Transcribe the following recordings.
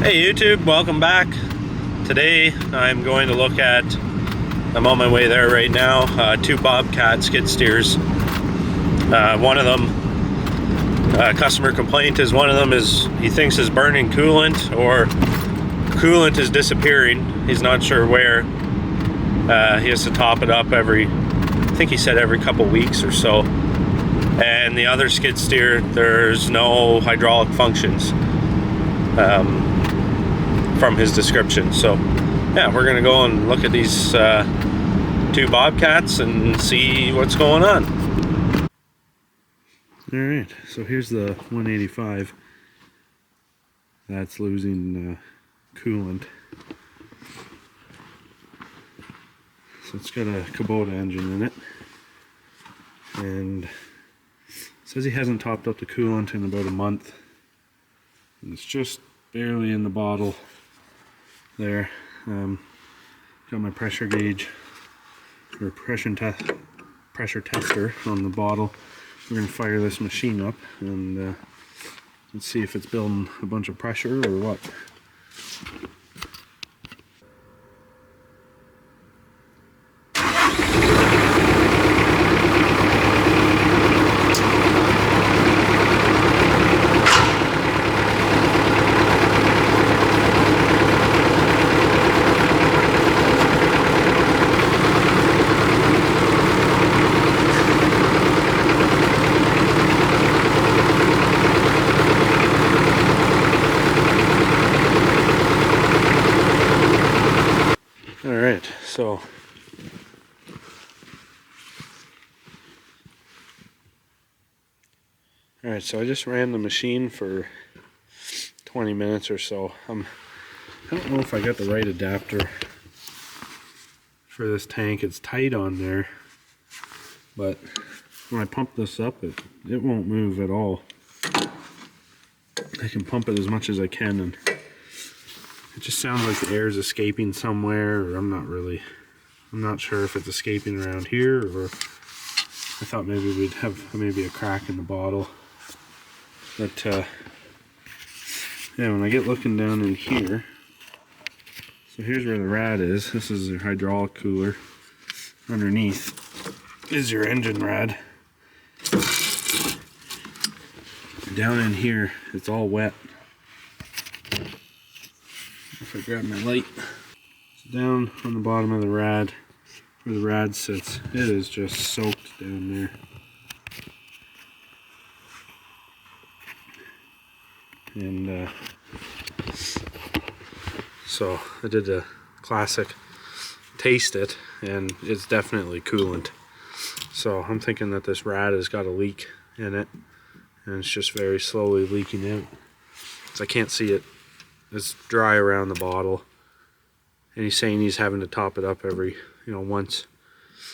Hey YouTube, welcome back. Today I'm going to look at, I'm on my way there right now, two BOBCAT skid steers. One of them, customer complaint is one of them is he thinks is burning coolant, or coolant is disappearing. He's not sure where. He has to top it up every, I think he said every couple weeks or so. And the other skid steer, there's no hydraulic functions. From his description. So yeah, we're gonna go and look at these two BOBCATs and see what's going on. All right, so here's the 185 that's losing coolant. So it's got a Kubota engine in it, and it says he hasn't topped up the coolant in about a month, and it's just barely in the bottle there. Got my pressure gauge or pressure tester on the bottle. We're going to fire this machine up and let's see if it's building a bunch of pressure or what. Alright, so I just ran the machine for 20 minutes or so. I don't know if I got the right adapter for this tank. It's tight on there, but when I pump this up, it won't move at all. I can pump it as much as I can, and it just sounds like the air is escaping somewhere, or I'm not sure if it's escaping around here, or I thought maybe we'd have maybe a crack in the bottle. But yeah, when I get looking down in here, so here's where the rad is. This is your hydraulic cooler. Underneath is your engine rad. Down in here, it's all wet. If I grab my light, so down on the bottom of the rad, where the rad sits, it is just soaked down there. And so I did a classic taste it, and it's definitely coolant. So I'm thinking that this rad has got a leak in it, and it's just very slowly leaking out. So I can't see it. It's dry around the bottle, and he's saying he's having to top it up every, once.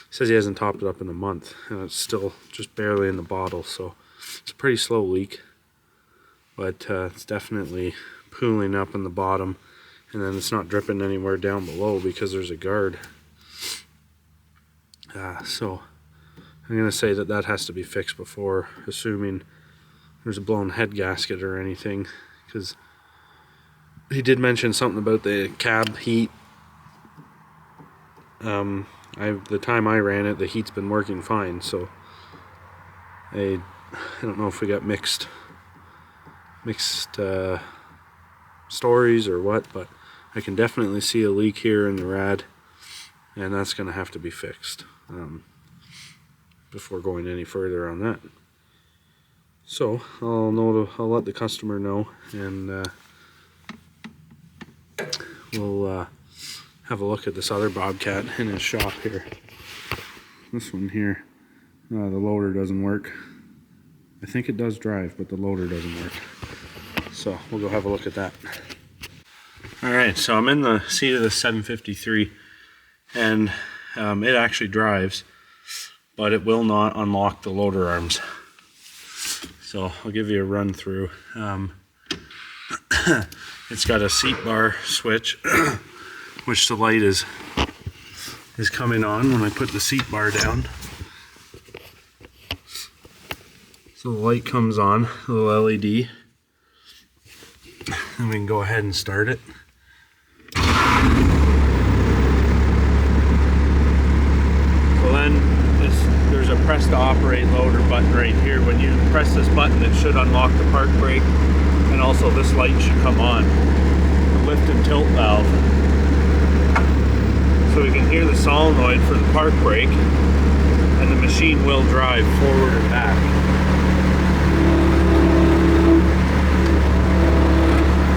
He says he hasn't topped it up in a month, and it's still just barely in the bottle, so it's a pretty slow leak. But it's definitely pooling up in the bottom, and then it's not dripping anywhere down below because there's a guard. So I'm going to say that that has to be fixed before, assuming there's a blown head gasket or anything, because he did mention something about the cab heat. The time I ran it, the heat's been working fine, so I don't know if we got mixed stories or what, but I can definitely see a leak here in the rad, and that's going to have to be fixed before going any further on that. So I'll let the customer know, and we'll have a look at this other BOBCAT in his shop here. This one here, the loader doesn't work. I think it does drive, but the loader doesn't work. So we'll go have a look at that. Alright, so I'm in the seat of the 753, and it actually drives, but it will not unlock the loader arms. So I'll give you a run through. It's got a seat bar switch, which the light is coming on when I put the seat bar down. So the light comes on, the little LED. And we can go ahead and start it. So then there's a press to operate loader button right here. When you press this button, it should unlock the park brake, and also this light should come on, the lift and tilt valve. So we can hear the solenoid for the park brake, and the machine will drive forward and back.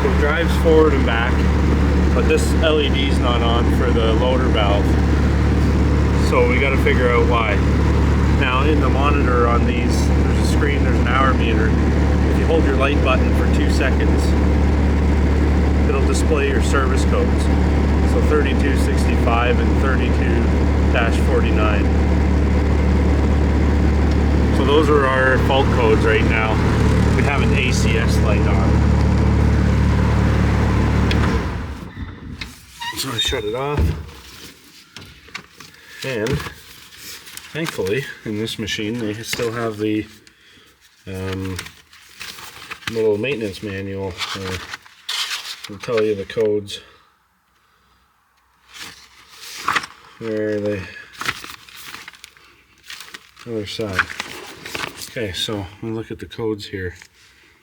So it drives forward and back, but this LED's not on for the loader valve. So we got to figure out why. Now in the monitor on these, there's a screen, there's an hour meter. If you hold your light button for 2 seconds, it'll display your service codes. So 3265 and 32-49. So those are our fault codes right now. We have an ACS light on. So I shut it off. And thankfully, in this machine, they still have the little maintenance manual. It'll tell you the codes. Where are they? Other side. Okay, so we'll look at the codes here.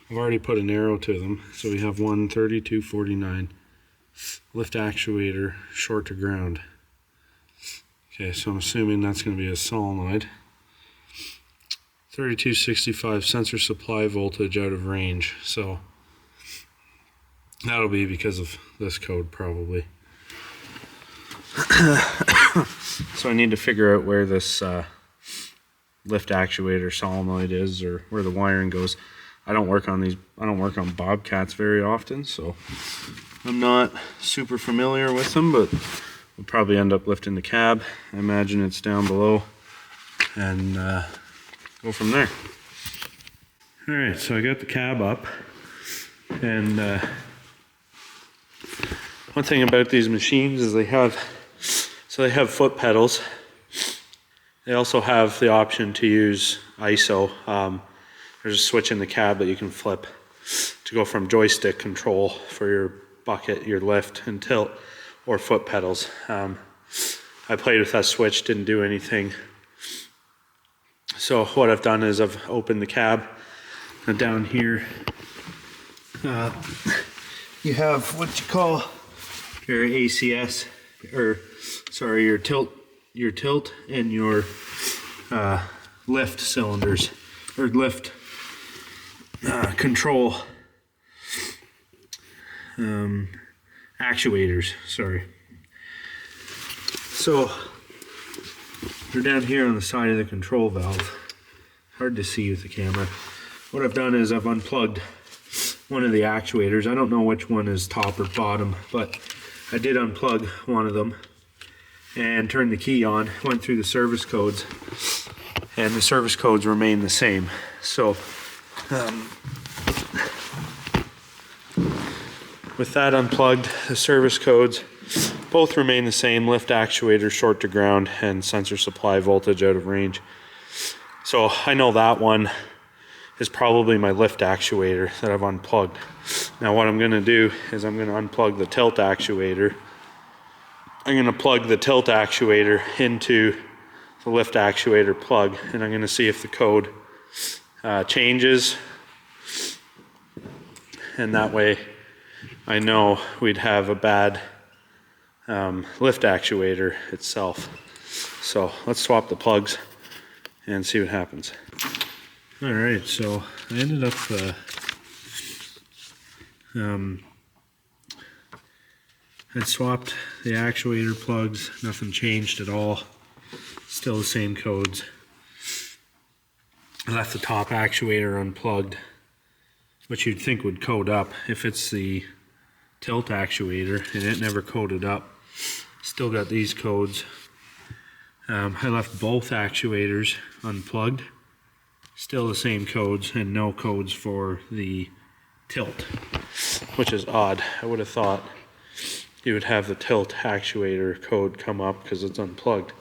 I've already put an arrow to them. So we have one 3249 lift actuator short to ground. Okay, so I'm assuming that's going to be a solenoid. 3265 sensor supply voltage out of range. So that'll be because of this code probably. So I need to figure out where this lift actuator solenoid is, or where the wiring goes. I don't work on BOBCATs very often, so I'm not super familiar with them, but we'll probably end up lifting the cab. I imagine it's down below, and go from there. Alright, so I got the cab up, and one thing about these machines is they have foot pedals. They also have the option to use ISO. There's a switch in the cab that you can flip to go from joystick control for your bucket, your lift and tilt, or foot pedals. I played with that switch, didn't do anything. So what I've done is I've opened the cab, and down here you have what you call your ACS, or sorry, your tilt and your lift cylinders, or lift control actuators, sorry. So they're down here on the side of the control valve. Hard to see with the camera. What I've done is I've unplugged one of the actuators. I don't know which one is top or bottom, but I did unplug one of them and turned the key on, went through the service codes, and the service codes remain the same. So with that unplugged, the service codes both remain the same: lift actuator short to ground and sensor supply voltage out of range. So I know that one is probably my lift actuator that I've unplugged. Now what I'm going to do is I'm going to unplug the tilt actuator. I'm going to plug the tilt actuator into the lift actuator plug, and I'm going to see if the code changes, and that way I know we'd have a bad lift actuator itself. So let's swap the plugs and see what happens. Alright, so I ended up I swapped the actuator plugs, nothing changed at all, still the same codes. I left the top actuator unplugged, which you'd think would code up if it's the tilt actuator, and it never coded up. Still got these codes. I left both actuators unplugged, still the same codes, and no codes for the tilt, which is odd. I would have thought you would have the tilt actuator code come up because it's unplugged.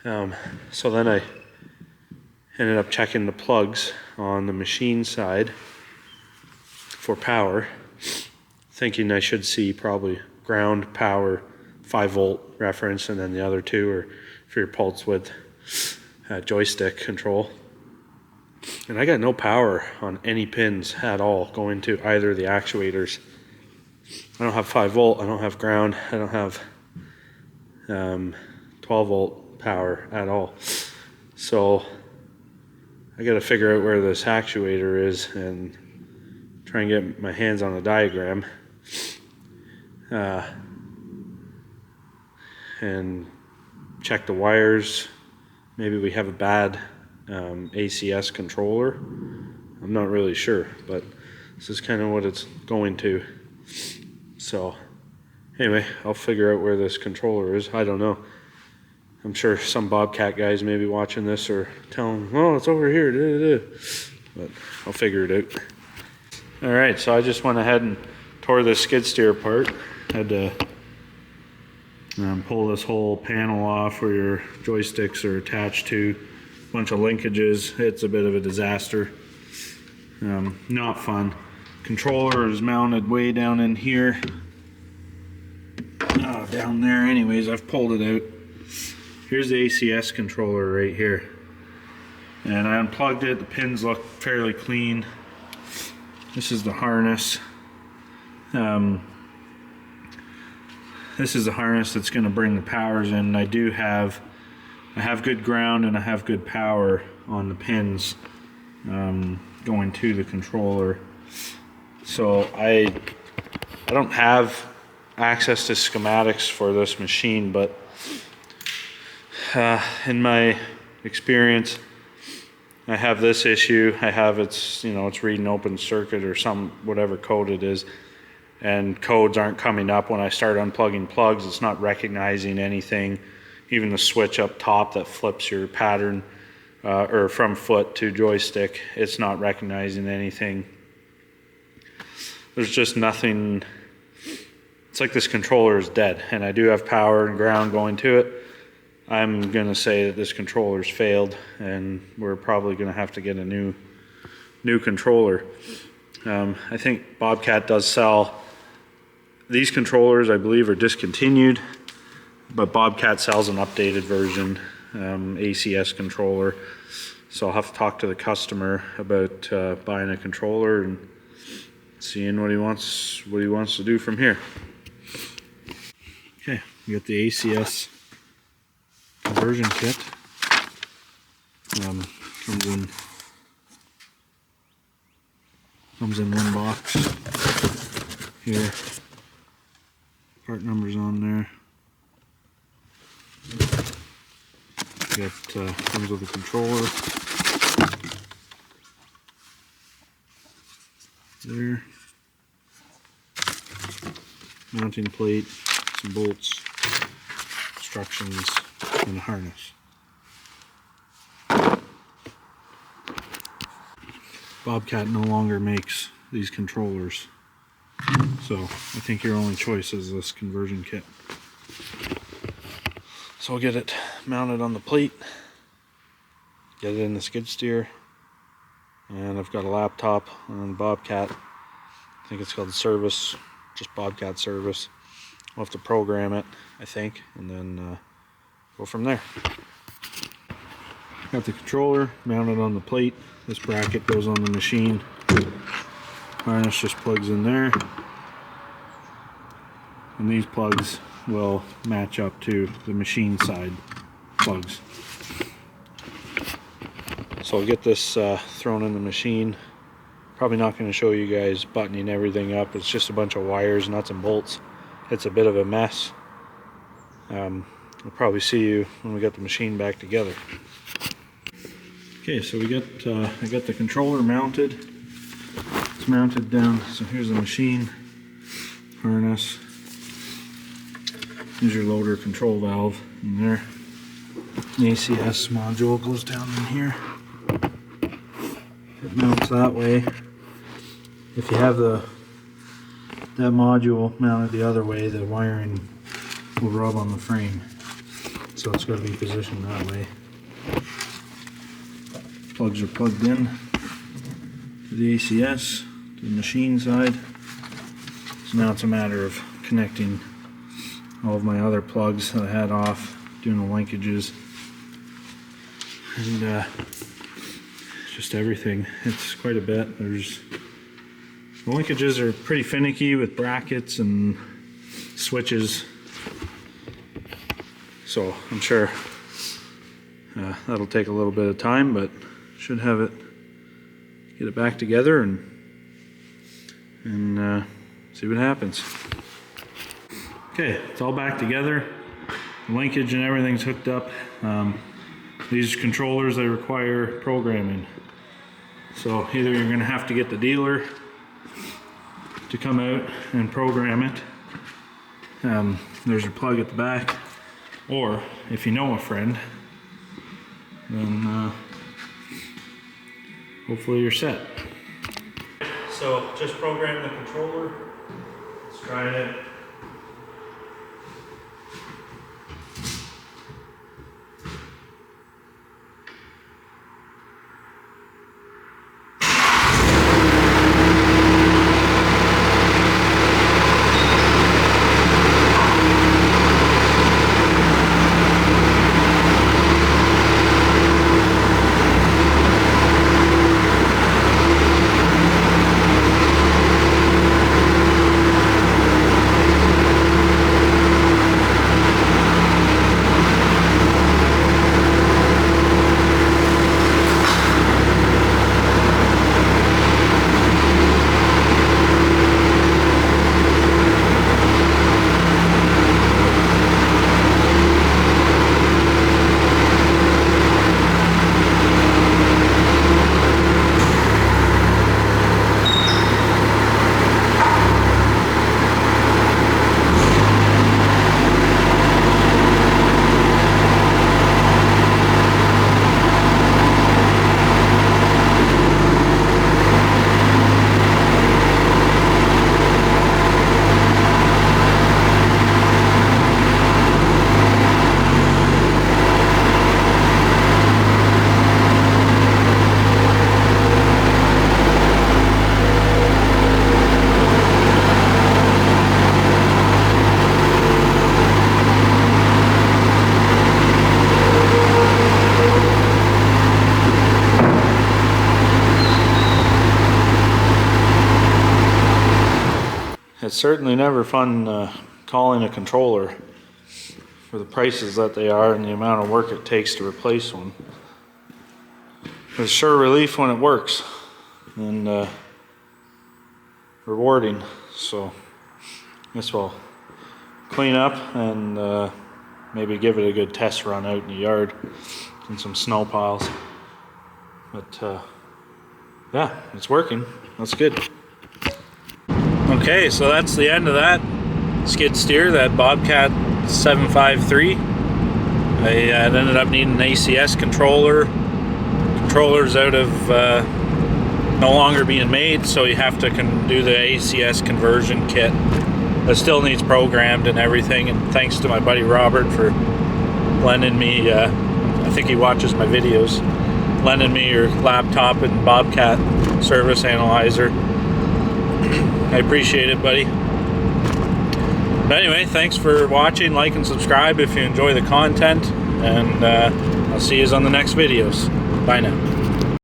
So then I ended up checking the plugs on the machine side for power, thinking I should see probably ground, power, 5-volt reference, and then the other two are for your pulse width joystick control. And I got no power on any pins at all going to either of the actuators. I don't have 5-volt, I don't have ground, I don't have 12-volt power at all. So I got to figure out where this actuator is and try and get my hands on a diagram and check the wires. Maybe we have a bad ACS controller. I'm not really sure, but this is kind of what it's going to. So anyway, I'll figure out where this controller is. I don't know. I'm sure some BOBCAT guys may be watching this or telling, oh, it's over here. But I'll figure it out. All right, so I just went ahead and tore this skid steer apart. Had to pull this whole panel off where your joysticks are attached to. A bunch of linkages. It's a bit of a disaster. Not fun. Controller is mounted way down in here. Oh, down there. Anyways, I've pulled it out. Here's the ACS controller right here. And I unplugged it. The pins look fairly clean. This is the harness. This is the harness that's going to bring the powers in. I have good ground and I have good power on the pins going to the controller. So I don't have access to schematics for this machine, but in my experience, I have this issue. I have it's reading open circuit or whatever code it is, and codes aren't coming up when I start unplugging plugs. It's not recognizing anything. Even the switch up top that flips your pattern or from foot to joystick, it's not recognizing anything. There's just nothing. It's like this controller is dead, and I do have power and ground going to it. I'm gonna say that this controller's failed, and we're probably gonna have to get a new controller. I think BOBCAT does sell these controllers. I believe are discontinued, but BOBCAT sells an updated version ACS controller. So I'll have to talk to the customer about buying a controller and seeing what he wants to do from here. Okay, we got the ACS conversion kit. Comes in one box here. Part numbers on there. Comes with a controller. There. Mounting plate, some bolts, instructions, and a harness. BOBCAT no longer makes these controllers, so I think your only choice is this conversion kit. So I'll get it mounted on the plate, get it in the skid steer, and I've got a laptop on BOBCAT. I think it's called Service, just BOBCAT Service. We'll have to program it, I think, and then go from there. Got the controller mounted on the plate. This bracket goes on the machine. Harness just plugs in there. And these plugs will match up to the machine side plugs. So I'll get this thrown in the machine. Probably not going to show you guys buttoning everything up. It's just a bunch of wires, nuts and bolts. It's a bit of a mess. We'll probably see you when we get the machine back together. Okay, so I got the controller mounted. It's mounted down. So here's the machine harness. Here's your loader control valve in there. An ACS module goes down in here. It mounts that way. If you have that module mounted the other way, the wiring will rub on the frame. So it's got to be positioned that way. Plugs are plugged in to the ACS, to the machine side. So now it's a matter of connecting all of my other plugs that I had off, doing the linkages, and just everything. It's quite a bit. The linkages are pretty finicky with brackets and switches, so I'm sure that'll take a little bit of time, but should have it, get it back together and see what happens. Okay, it's all back together. The linkage and everything's hooked up. These controllers, they require programming. So either you're gonna have to get the dealer to come out and program it. There's your plug at the back. Or if you know a friend, then hopefully you're set. So just program the controller. Let's try it. It's certainly never fun calling a controller for the prices that they are and the amount of work it takes to replace one. It's sure relief when it works and rewarding. So I guess we'll clean up and maybe give it a good test run out in the yard in some snow piles. But yeah, it's working. That's good. Okay, so that's the end of that skid steer, that BOBCAT 753. I ended up needing an ACS controller. Controller's out of no longer being made, so you have to do the ACS conversion kit. It still needs programmed and everything, and thanks to my buddy Robert for lending me, I think he watches my videos, lending me your laptop and BOBCAT service analyzer. I appreciate it, buddy. But anyway, thanks for watching. Like and subscribe if you enjoy the content, and I'll see you on the next videos. Bye now.